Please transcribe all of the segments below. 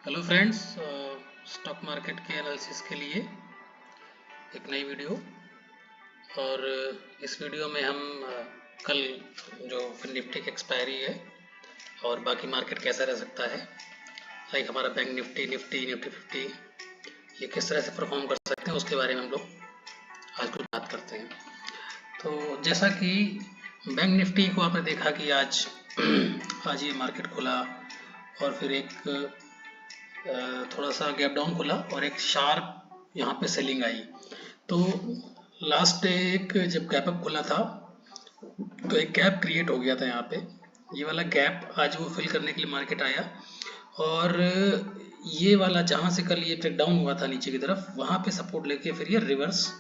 Hello friends, stock market के analysis के लिए एक नई वीडियो। और इस वीडियो में हम कल जो निफ्टी की एक्सपायरी है और बाकी मार्केट कैसा रह सकता है, लाइक हमारा बैंक निफ्टी निफ्टी 50 ये किस तरह से परफॉर्म कर सकते हैं, उसके बारे में हम लोग आज कुछ बात करते हैं। तो जैसा कि बैंक निफ्टी को आपने देखा कि आज आज ये मार्केट खुला और फिर एक थोड़ा सा गैप डाउन खुला और एक शार्प यहाँ पे सेलिंग आई। तो लास्ट डे एक जब गैप अप खुला था तो एक गैप क्रिएट हो गया था यहाँ पे। ये वाला गैप आज वो फिल करने के लिए मार्केट आया और ये वाला जहाँ से कल ये ब्रेक डाउन हुआ था नीचे की तरफ, वहाँ पे सपोर्ट लेके फिर ये रिवर्स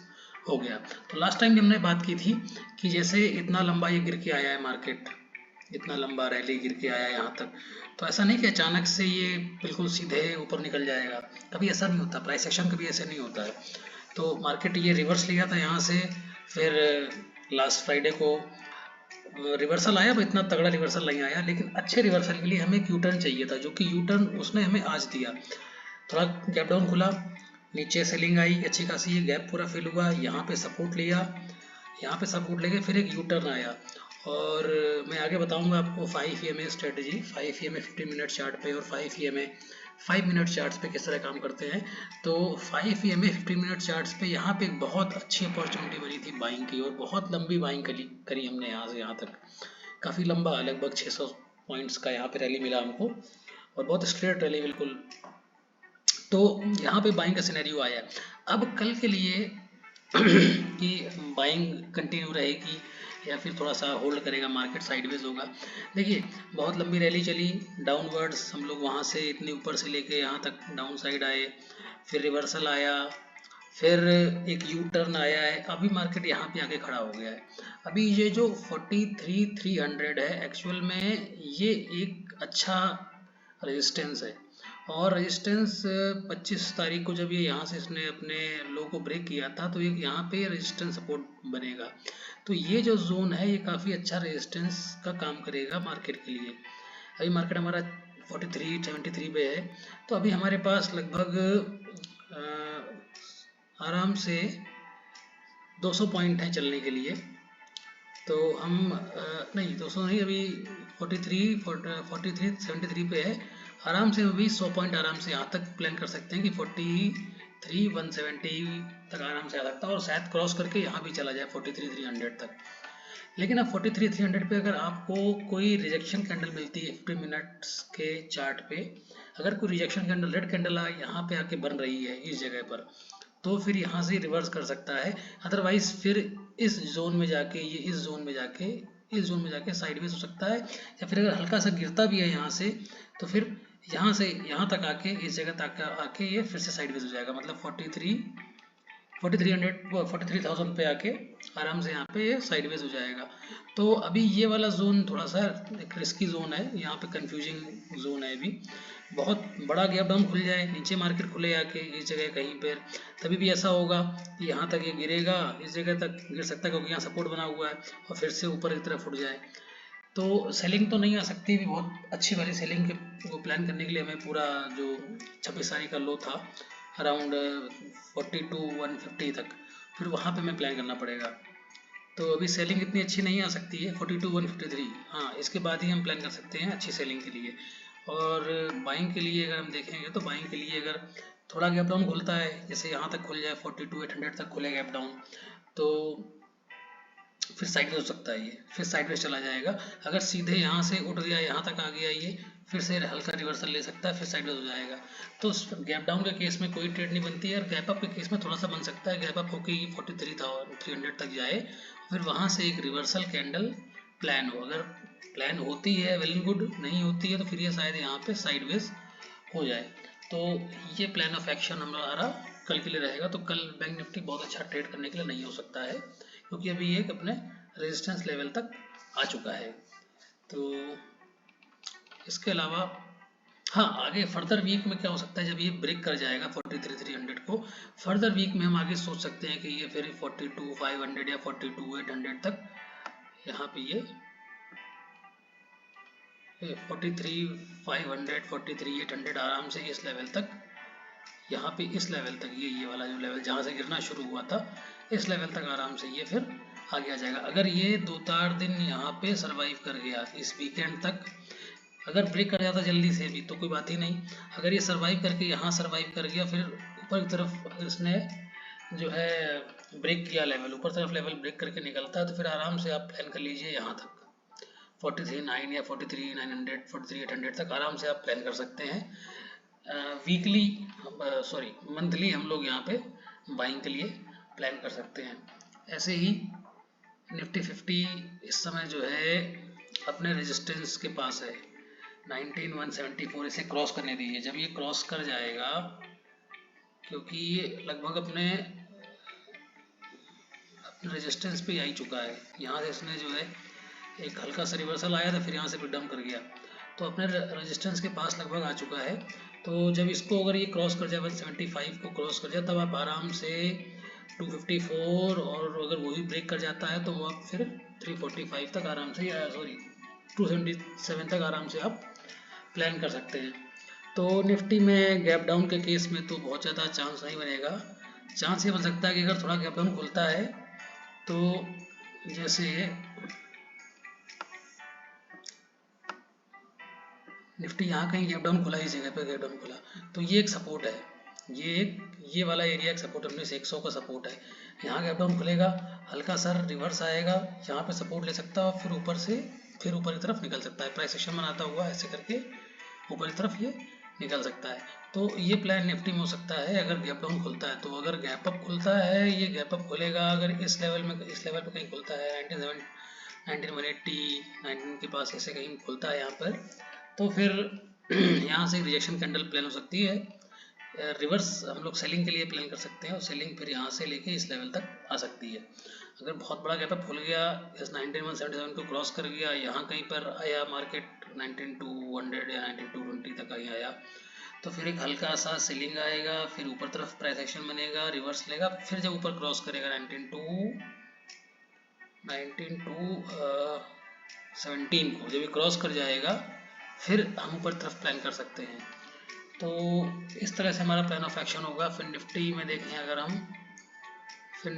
हो गया। तो लास्ट टाइम भी हमने बात की थी कि जैसे इतना लंबा ये गिर के आया है मार्केट, इतना लंबा रैली गिर के आया यहाँ तक, तो ऐसा नहीं कि अचानक से ये बिल्कुल सीधे ऊपर निकल जाएगा। कभी ऐसा नहीं होता, प्राइस एक्शन कभी ऐसे नहीं होता है। तो मार्केट ये रिवर्स लिया था यहाँ से, फिर लास्ट फ्राइडे को रिवर्सल आया। इतना तगड़ा रिवर्सल नहीं आया, लेकिन अच्छे रिवर्सल के लिए हमें एक यू टर्न चाहिए था, जो कि यू टर्न उसने हमें आज दिया। थोड़ा गैप डाउन खुला, नीचे सेलिंग आई अच्छी खासी, ये गैप पूरा फिल हुआ, यहाँ पे सपोर्ट लिया, यहाँ पे सपोर्ट लेके फिर एक यू टर्न आया। और मैं आगे बताऊंगा आपको 5 EMA strategy, 5 EMA 15 minute chart पे और 5 EMA 5 मिनट चार्ट्स पे किस तरह काम करते हैं। तो 5 EMA 15 मिनट चार्ट्स पे यहाँ पे एक बहुत अच्छी अपॉर्चुनिटी बनी थी बाइंग की, और बहुत लंबी बाइंग करी हमने यहाँ से यहाँ तक, काफ़ी लंबा, लगभग 600 पॉइंट्स का यहाँ पे रैली मिला हमको, और बहुत स्ट्रेट रैली बिल्कुल। तो यहाँ पे बाइंग का सिनेरियो आया। अब कल के लिए कि बाइंग कंटिन्यू रहेगी या फिर थोड़ा सा होल्ड करेगा, मार्केट साइडवेज होगा। देखिए, बहुत लंबी रैली चली डाउनवर्ड्स, हम लोग वहाँ से इतने ऊपर से लेके यहाँ तक डाउन साइड आए, फिर रिवर्सल आया, फिर एक यू टर्न आया है, अभी मार्केट यहाँ पे आके खड़ा हो गया है। अभी ये जो 43,300 है, एक्चुअल में ये एक अच्छा रेजिस्टेंस है। और रेजिस्टेंस 25 तारीख को जब ये यहाँ से इसने अपने लो को ब्रेक किया था, तो एक यहाँ पे रेजिस्टेंस सपोर्ट बनेगा। तो ये जो जोन है ये काफ़ी अच्छा रेजिस्टेंस का काम करेगा मार्केट के लिए। अभी मार्केट हमारा 4373 पे है, तो अभी हमारे पास लगभग आराम से 200 पॉइंट है चलने के लिए। तो हम नहीं 200 नहीं, अभी 4373 पे है, आराम से अभी 100 पॉइंट आराम से यहाँ तक प्लान कर सकते हैं कि 43,170 तक आराम से आ सकता है, और शायद क्रॉस करके यहाँ भी चला जाए 43,300 तक। लेकिन अब 43,300 पे अगर आपको कोई रिजेक्शन कैंडल मिलती है 50 मिनट्स के चार्ट पे, अगर कोई रिजेक्शन कैंडल, रेड कैंडल यहाँ पे आके बन रही है इस जगह पर, तो फिर यहाँ से रिवर्स कर सकता है। अदरवाइज फिर इस जोन में जाके, ये इस जोन में जाके साइडवेज हो सकता है, या फिर अगर हल्का सा गिरता भी है यहाँ से, तो फिर यहाँ से यहाँ तक आके, इस जगह तक आके ये फिर से साइडवेज हो जाएगा। मतलब 43,000 पे आके आराम से यहाँ पे ये साइडवेज हो जाएगा। तो अभी ये वाला जोन थोड़ा सा एक रिस्की जोन है, यहाँ पे कंफ्यूजिंग जोन है। अभी बहुत बड़ा गैप डाउन खुल जाए, नीचे मार्केट खुले आके इस जगह कहीं पर, तभी भी ऐसा होगा कि यहाँ तक ये गिरेगा, इस जगह तक गिर सकता है क्योंकि यहाँ सपोर्ट बना हुआ है, और फिर से ऊपर की तरफ उठ जाए। तो सेलिंग तो नहीं आ सकती भी, बहुत अच्छी वाली सेलिंग के वो प्लान करने के लिए हमें पूरा जो 26 तारीख का लो था अराउंड 42,150 तक, फिर वहाँ पे हमें प्लान करना पड़ेगा। तो अभी सेलिंग इतनी अच्छी नहीं आ सकती है 42,153, हाँ इसके बाद ही हम प्लान कर सकते हैं अच्छी सेलिंग के लिए। और बाइंग के लिए अगर हम देखेंगे, तो बाइंग के लिए अगर थोड़ा गैप डाउन खुलता है, जैसे यहाँ तक खुल जाए 42,800 तक खुले गैप डाउन, तो फिर साइडवेज हो सकता है, ये फिर साइडवेज चला जाएगा। अगर सीधे यहाँ से उठ गया, यहाँ तक आ गया, ये फिर से हल्का रिवर्सल ले सकता है, फिर साइडवेज हो जाएगा। तो गैप डाउन के केस में कोई ट्रेड नहीं बनती है, और गैप अप के केस में थोड़ा सा बन सकता है। गैप अप होकर ये 43,300 तक जाए, फिर वहाँ से एक रिवर्सल कैंडल प्लान हो। अगर प्लान होती है वेल गुड, नहीं होती है तो फिर ये शायद यहाँ पे साइडवेज हो जाए। तो ये प्लान ऑफ एक्शन हमारा कल के लिए रहेगा। तो कल बैंक निफ्टी बहुत अच्छा ट्रेड करने के लिए नहीं हो सकता है, क्योंकि अभी ये अपने रेजिस्टेंस लेवल तक आ चुका है। तो इसके अलावा हाँ, आगे फर्दर वीक में क्या हो सकता है, जब ये ब्रेक कर जाएगा 43,300 को, फर्दर वीक में हम आगे सोच सकते हैं कि ये फिर 42,500 या 42,800 तक यहाँ पे ये 43,500 43,800 आराम से इस लेवल तक, यहाँ पे इस लेवल तक, ये वाला जो लेवल जहाँ से गिरना शुरू हुआ था इस लेवल तक आराम से ये फिर आगे आ जाएगा। अगर ये 2-4 दिन यहाँ पे सरवाइव कर गया इस वीकेंड तक, अगर ब्रेक कर जाता जल्दी से भी तो कोई बात ही नहीं। अगर ये सरवाइव करके यहाँ सरवाइव कर गया, फिर ऊपर की तरफ अगर इसने जो है ब्रेक किया लेवल, ऊपर तरफ लेवल ब्रेक करके निकलता है, तो फिर आराम से आप प्लान कर लीजिए यहाँ तक 43,900 या 43,900 43,800 तक आराम से आप प्लान कर सकते हैं। वीकली सॉरी मंथली हम लोग यहाँ पे बाइंग के लिए प्लान कर सकते हैं। ऐसे ही निफ्टी 50 इस समय जो है अपने रेजिस्टेंस के पास है 19,174, इसे क्रॉस करने दीजिए। जब ये क्रॉस कर जाएगा, क्योंकि ये लगभग अपने रेजिस्टेंस पे आ ही चुका है, यहाँ से इसने जो है एक हल्का सा रिवर्सल आया था, फिर यहाँ से ब्रेक डाउन कर गया, तो अपने रेजिस्टेंस के पास लगभग आ चुका है। तो जब इसको अगर ये क्रॉस कर जाए 175 को क्रॉस कर जाए, तब आप आराम से 254, और अगर वही ब्रेक कर जाता है तो वो आप फिर 345 तक आराम से, या सॉरी 277 तक आराम से आप प्लान कर सकते हैं। तो निफ्टी में गैप डाउन के केस में तो बहुत ज़्यादा चांस नहीं बनेगा। चांस ये बन सकता है कि अगर थोड़ा गैप डाउन खुलता है, तो जैसे निफ्टी यहाँ कहीं गैप डाउन खुला, इस जगह पे गैप डाउन खुला, तो ये एक सपोर्ट है, ये वाला एरिया एक सपोर्ट, 19,100 का सपोर्ट है। यहाँ गैप डाउन खुलेगा, हल्का सा रिवर्स आएगा, यहाँ पे सपोर्ट ले सकता है और फिर ऊपर से फिर ऊपर की तरफ निकल सकता है, प्राइस एक्शन बनाता हुआ ऐसे करके ऊपर की तरफ ये निकल सकता है। तो ये प्लान निफ्टी में हो सकता है अगर गैप डाउन खुलता है। तो अगर गैप अप खुलता है, ये गैप अप खुलेगा अगर इस लेवल पे कहीं खुलता है 19,180 19 के पास ऐसे कहीं खुलता है यहाँ पर, तो फिर यहाँ से रिजेक्शन कैंडल प्लान हो सकती है। रिवर्स हम लोग सेलिंग के लिए प्लान कर सकते हैं, और सेलिंग फिर यहाँ से लेके इस लेवल तक आ सकती है। अगर बहुत बड़ा गैप अप खुल गया, इस 19,177 को क्रॉस कर गया, यहाँ कहीं पर आया मार्केट 19,200 या 19,220 तक कहीं आया, तो फिर एक हल्का सा सेलिंग आएगा, फिर ऊपर तरफ प्राइस एक्शन बनेगा, रिवर्स लेगा, फिर जब ऊपर क्रॉस करेगा 19,217 को जब ये क्रॉस कर जाएगा, फिर हम ऊपर तरफ प्लान कर सकते हैं। तो इस तरह से हमारा प्लान ऑफ एक्शन होगा। फिर निफ्टी में देखें अगर हम, फिर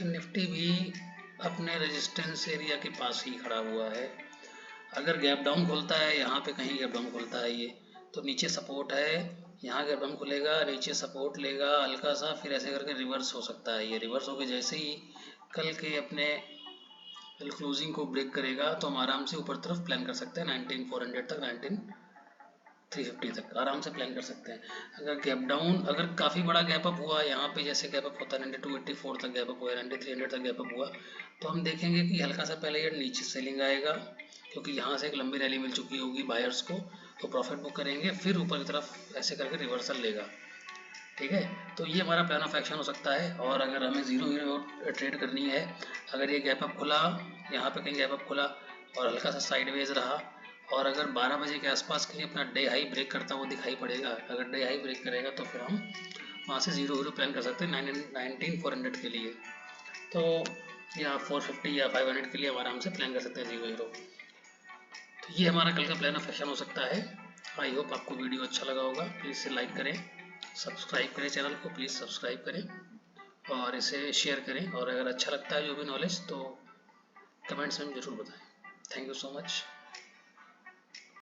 निफ्टी भी अपने रेजिस्टेंस एरिया के पास ही खड़ा हुआ है। अगर गैप डाउन खुलता है, यहाँ पे कहीं गैप डाउन खुलता है ये, तो नीचे सपोर्ट है, यहाँ गैप डाउन खुलेगा, नीचे सपोर्ट लेगा हल्का सा, फिर ऐसे करके रिवर्स हो सकता है। ये रिवर्स होकर जैसे ही कल के अपने क्लोजिंग को ब्रेक करेगा, तो हम आराम से ऊपर तरफ प्लान कर सकते हैं 19,400 तक, 19,350 तक आराम से प्लान कर सकते हैं। अगर गैप डाउन, अगर काफ़ी बड़ा गैप अप हुआ यहाँ पे, जैसे गैप अप होता है 9284 तक गैप अप हुआ, 9300 तक गैप अप हुआ, तो हम देखेंगे कि हल्का सा पहले ये नीचे सेलिंग आएगा, क्योंकि यहाँ से एक लंबी रैली मिल चुकी होगी बायर्स को, तो प्रॉफिट बुक करेंगे, फिर ऊपर की तरफ ऐसे करके रिवर्सल लेगा। ठीक है, तो ये हमारा प्लान ऑफ एक्शन हो सकता है। और अगर हमें जीरो हीरो ट्रेड करनी है, अगर ये गैप अप खुला, यहाँ पे कहीं गैप अप खुला और हल्का सा साइडवेज रहा, और अगर 12 बजे के आसपास कहीं अपना डे हाई ब्रेक करता हुआ दिखाई पड़ेगा, अगर डे हाई ब्रेक करेगा, तो फिर हम वहाँ से जीरो हीरो प्लान कर सकते हैं 19,400 के लिए, तो या 450 या 500 के लिए हम आराम से प्लान कर सकते हैं जीरो हीरो। तो ये हमारा कल का प्लान ऑफ एक्शन हो सकता है। आई होप आपको वीडियो अच्छा लगा होगा। प्लीज़ इसे लाइक करें, सब्सक्राइब करें चैनल को, प्लीज़ सब्सक्राइब करें और इसे शेयर करें, और अगर अच्छा लगता है जो भी नॉलेज, तो कमेंट्स में जरूर बताएं। Thank you so much.